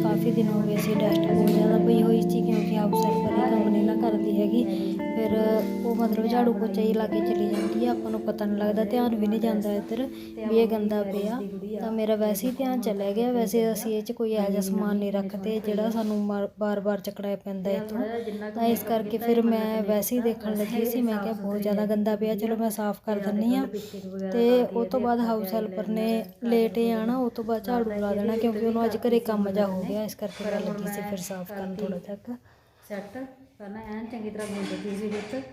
काफ़ी दिन हो गए सी डस्ट बहुत ज़्यादा पई हुई सी क्योंकि हाउस हेल्पर ही काम नहीं ना करती हैगी। फिर वो मतलब झाड़ू पोचा ही ला के चली जाती है, ਆਪਾਂ ਨੂੰ ਪਤਾ नहीं लगता, ध्यान भी नहीं जाता इधर भी ये गंदा पिया। तो मेरा वैसे ही ध्यान चला गया। वैसे ਅਸੀਂ ਇਹ 'ਚ ਕੋਈ ਇਹੋ ਜਿਹਾ ਸਮਾਨ ਨਹੀਂ ਰੱਖਦੇ ਜਿਹੜਾ ਸਾਨੂੰ ਬਾਰ-ਬਾਰ ਚੱਕਣਾ ਪੈਂਦਾ ਇੱਥੋਂ, ਤਾਂ ਇਸ ਕਰਕੇ ਫਿਰ ਮੈਂ ਵੈਸੇ ਹੀ ਦੇਖਣ ਲੱਗੀ ਸੀ। ਮੈਂ ਕਿਹਾ ਬਹੁਤ ਜ਼ਿਆਦਾ ਗੰਦਾ ਪਿਆ, ਚਲੋ ਮੈਂ ਸਾਫ਼ ਕਰ ਦਿੰਦੀ ਹਾਂ। ਤੇ ਉਹ ਤੋਂ ਬਾਅਦ ਹਾਊਸ ਹੈਲਪਰ ਨੇ ਲੇਟ ਹੀ ਆਉਣਾ, ਉਹ ਤੋਂ ਬਾਅਦ ਝਾੜੂ ਲਾ ਦੇਣਾ ਕਿਉਂਕਿ ਉਹਨੂੰ ਅੱਜ ਘਰੇ ਕੰਮ ਜਾ ਹੋ ਗਿਆ, ਇਸ ਕਰਕੇ ਮੈਂ ਲੱਗੀ ਸੀ ਫਿਰ ਸਾਫ਼ ਕਰਨ ਥੋੜ੍ਹਾ ਤੱਕ ਸੈੱਟ ਕਰਨਾ ਐਨ ਚੰਗੀ ਤਰ੍ਹਾਂ ਗੁੰਨ ਦਿੱਤੀ ਸੀ ਵਿੱਚ।